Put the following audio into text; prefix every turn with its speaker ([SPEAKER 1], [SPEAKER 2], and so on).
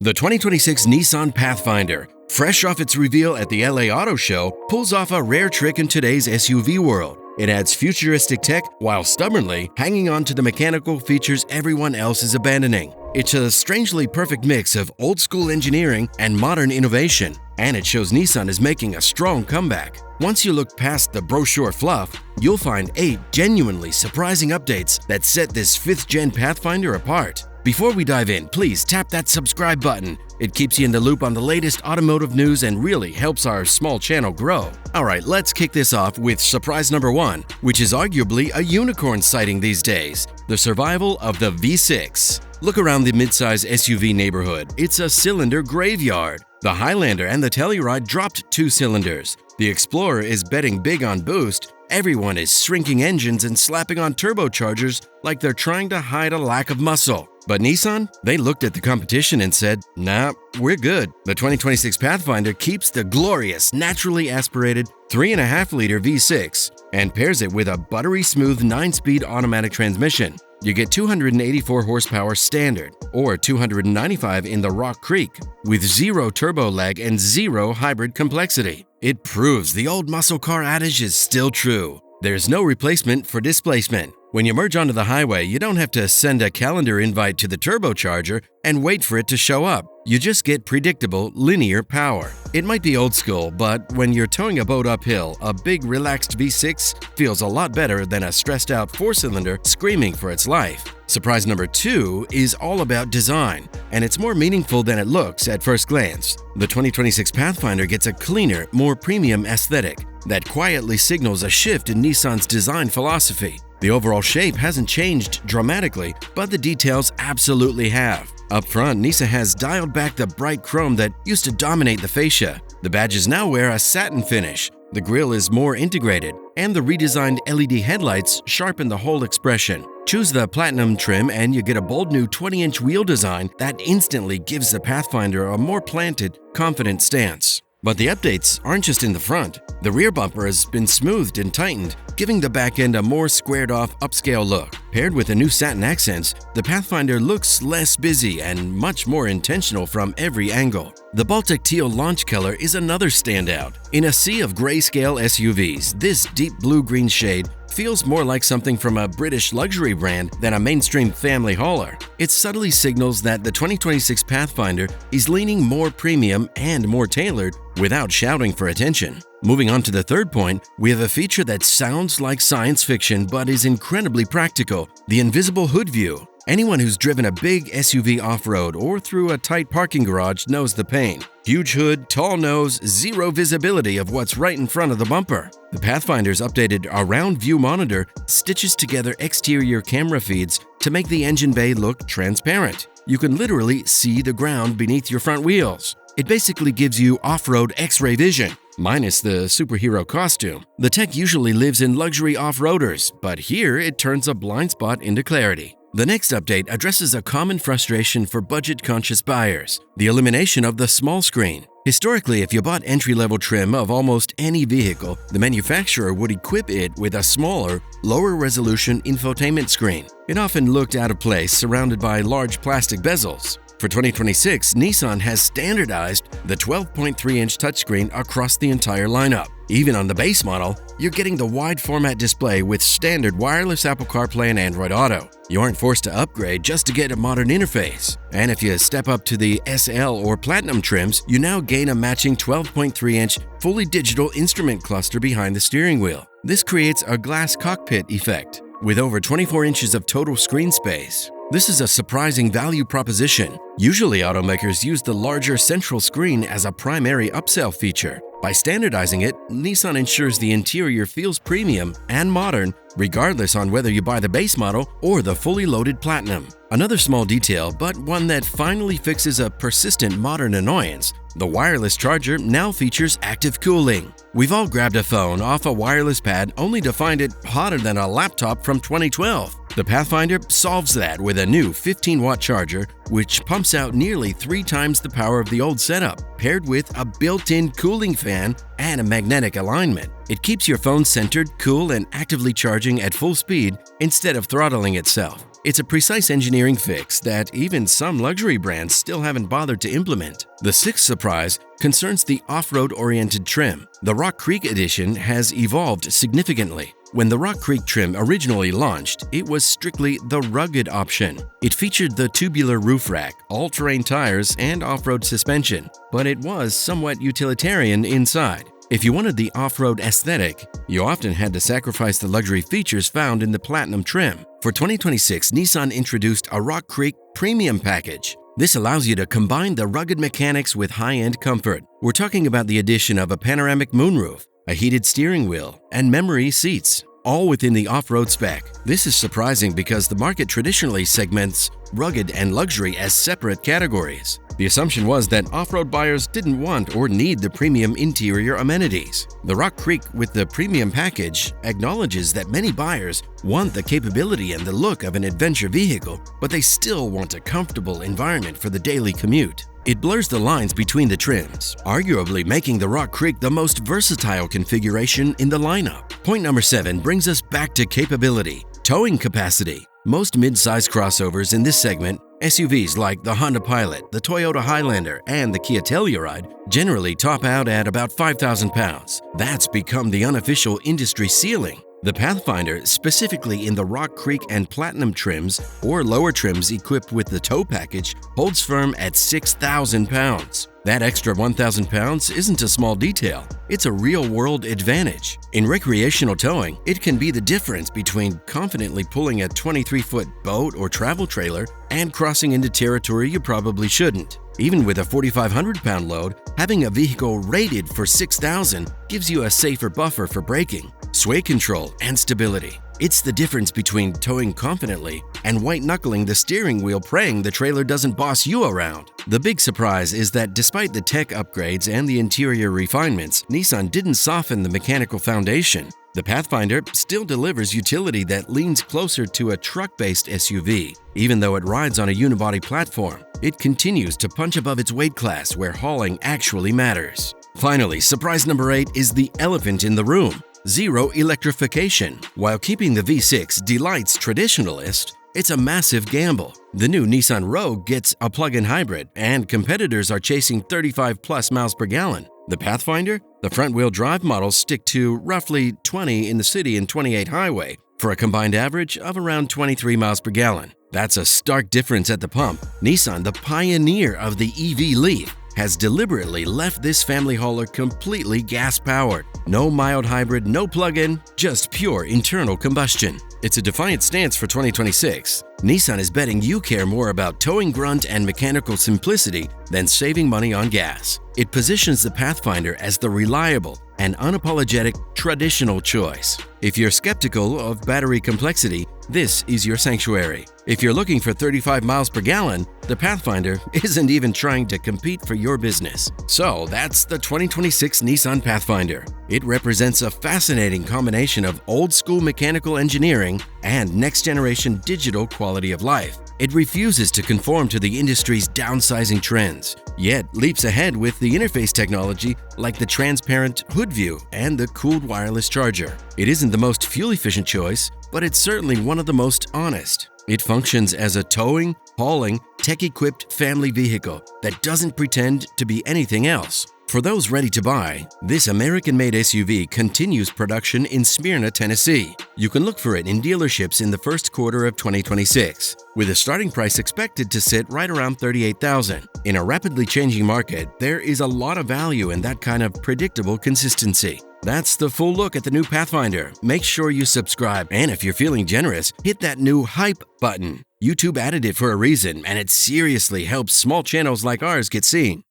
[SPEAKER 1] The 2026 Nissan Pathfinder, fresh off its reveal at the LA Auto Show, pulls off a rare trick in today's SUV world. It adds futuristic tech while stubbornly hanging on to the mechanical features everyone else is abandoning. It's a strangely perfect mix of old-school engineering and modern innovation, and it shows Nissan is making a strong comeback. Once you look past the brochure fluff, you'll find 8 genuinely surprising updates that set this 5th-gen Pathfinder apart. Before we dive in, please tap that subscribe button. It keeps you in the loop on the latest automotive news and really helps our small channel grow. Alright, let's kick this off with surprise number 1, which is arguably a unicorn sighting these days: the survival of the V6. Look around the midsize SUV neighborhood. It's a cylinder graveyard. The Highlander and the Telluride dropped 2 cylinders. The Explorer is betting big on boost. Everyone is shrinking engines and slapping on turbochargers like they're trying to hide a lack of muscle. But Nissan? They looked at the competition and said, nah, we're good. The 2026 Pathfinder keeps the glorious, naturally aspirated 3.5-liter V6 and pairs it with a buttery smooth 9-speed automatic transmission. You get 284 horsepower standard, or 295 in the Rock Creek, with 0 turbo lag and 0 hybrid complexity. It proves the old muscle car adage is still true. There's no replacement for displacement. When you merge onto the highway, you don't have to send a calendar invite to the turbocharger and wait for it to show up. You just get predictable, linear power. It might be old school, but when you're towing a boat uphill, a big, relaxed V6 feels a lot better than a stressed-out 4-cylinder screaming for its life. Surprise number 2 is all about design, and it's more meaningful than it looks at first glance. The 2026 Pathfinder gets a cleaner, more premium aesthetic that quietly signals a shift in Nissan's design philosophy. The overall shape hasn't changed dramatically, but the details absolutely have. Up front, Nissan has dialed back the bright chrome that used to dominate the fascia. The badges now wear a satin finish. The grille is more integrated, and the redesigned LED headlights sharpen the whole expression. Choose the Platinum trim and you get a bold new 20-inch wheel design that instantly gives the Pathfinder a more planted, confident stance. But the updates aren't just in the front. The rear bumper has been smoothed and tightened, giving the back end a more squared-off, upscale look. Paired with the new satin accents, the Pathfinder looks less busy and much more intentional from every angle. The Baltic Teal launch color is another standout. In a sea of grayscale SUVs, this deep blue-green shade feels more like something from a British luxury brand than a mainstream family hauler. It subtly signals that the 2026 Pathfinder is leaning more premium and more tailored without shouting for attention. Moving on to the third point, we have a feature that sounds like science fiction but is incredibly practical: the invisible hood view. Anyone who's driven a big SUV off-road or through a tight parking garage knows the pain. Huge hood, tall nose, 0 visibility of what's right in front of the bumper. The Pathfinder's updated around view monitor stitches together exterior camera feeds to make the engine bay look transparent. You can literally see the ground beneath your front wheels. It basically gives you off-road X-ray vision, minus the superhero costume. The tech usually lives in luxury off-roaders, but here it turns a blind spot into clarity. The next update addresses a common frustration for budget-conscious buyers: the elimination of the small screen. Historically, if you bought entry-level trim of almost any vehicle, the manufacturer would equip it with a smaller, lower-resolution infotainment screen. It often looked out of place, surrounded by large plastic bezels. For 2026, Nissan has standardized the 12.3-inch touchscreen across the entire lineup. Even on the base model, you're getting the wide-format display with standard wireless Apple CarPlay and Android Auto. You aren't forced to upgrade just to get a modern interface. And if you step up to the SL or Platinum trims, you now gain a matching 12.3-inch fully digital instrument cluster behind the steering wheel. This creates a glass cockpit effect, with over 24 inches of total screen space. This is a surprising value proposition. Usually, automakers use the larger central screen as a primary upsell feature. By standardizing it, Nissan ensures the interior feels premium and modern, regardless on whether you buy the base model or the fully loaded Platinum. Another small detail, but one that finally fixes a persistent modern annoyance: the wireless charger now features active cooling. We've all grabbed a phone off a wireless pad only to find it hotter than a laptop from 2012. The Pathfinder solves that with a new 15-watt charger, which pumps out nearly 3 times the power of the old setup, paired with a built-in cooling fan and a magnetic alignment. It keeps your phone centered, cool, and actively charging at full speed instead of throttling itself. It's a precise engineering fix that even some luxury brands still haven't bothered to implement. The sixth surprise concerns the off-road oriented trim. The Rock Creek edition has evolved significantly. When the Rock Creek trim originally launched, it was strictly the rugged option. It featured the tubular roof rack, all-terrain tires, and off-road suspension, but it was somewhat utilitarian inside. If you wanted the off-road aesthetic, you often had to sacrifice the luxury features found in the Platinum trim. For 2026, Nissan introduced a Rock Creek Premium package. This allows you to combine the rugged mechanics with high-end comfort. We're talking about the addition of a panoramic moonroof, a heated steering wheel, and memory seats, all within the off-road spec. This is surprising because the market traditionally segments rugged and luxury as separate categories. The assumption was that off-road buyers didn't want or need the premium interior amenities. The Rock Creek with the premium package acknowledges that many buyers want the capability and the look of an adventure vehicle, but they still want a comfortable environment for the daily commute. It blurs the lines between the trims, arguably making the Rock Creek the most versatile configuration in the lineup. Point number 7 brings us back to capability, towing capacity. Most mid-size crossovers in this segment, SUVs like the Honda Pilot, the Toyota Highlander, and the Kia Telluride generally top out at about 5,000 pounds. That's become the unofficial industry ceiling. The Pathfinder, specifically in the Rock Creek and Platinum trims or lower trims equipped with the tow package, holds firm at 6,000 pounds. That extra 1,000 pounds isn't a small detail, it's a real-world advantage. In recreational towing, it can be the difference between confidently pulling a 23-foot boat or travel trailer and crossing into territory you probably shouldn't. Even with a 4,500-pound load, having a vehicle rated for 6,000 gives you a safer buffer for braking, sway control, and stability. It's the difference between towing confidently and white-knuckling the steering wheel praying the trailer doesn't boss you around. The big surprise is that despite the tech upgrades and the interior refinements, Nissan didn't soften the mechanical foundation. The Pathfinder still delivers utility that leans closer to a truck-based SUV. Even though it rides on a unibody platform, it continues to punch above its weight class where hauling actually matters. Finally, surprise number 8 is the elephant in the room: zero electrification. While keeping the V6 delights traditionalists, it's a massive gamble. The new Nissan Rogue gets a plug-in hybrid, and competitors are chasing 35+ miles per gallon. The Pathfinder? The front-wheel drive models stick to roughly 20 in the city and 28 highway, for a combined average of around 23 miles per gallon. That's a stark difference at the pump. Nissan, the pioneer of the EV Leaf, has deliberately left this family hauler completely gas-powered. No mild hybrid, no plug-in, just pure internal combustion. It's a defiant stance for 2026. Nissan is betting you care more about towing grunt and mechanical simplicity than saving money on gas. It positions the Pathfinder as the reliable and unapologetic traditional choice. If you're skeptical of battery complexity, this is your sanctuary. If you're looking for 35 miles per gallon, the Pathfinder isn't even trying to compete for your business. So that's the 2026 Nissan Pathfinder. It represents a fascinating combination of old-school mechanical engineering and next-generation digital quality of life. It refuses to conform to the industry's downsizing trends, yet leaps ahead with the interface technology like the transparent hood view and the cooled wireless charger. It isn't the most fuel-efficient choice, but it's certainly one of the most honest. It functions as a towing, hauling, tech-equipped family vehicle that doesn't pretend to be anything else. For those ready to buy, this American-made SUV continues production in Smyrna, Tennessee. You can look for it in dealerships in the first quarter of 2026, with a starting price expected to sit right around $38,000. In a rapidly changing market, there is a lot of value in that kind of predictable consistency. That's the full look at the new Pathfinder. Make sure you subscribe, and if you're feeling generous, hit that new hype button. YouTube added it for a reason, and it seriously helps small channels like ours get seen.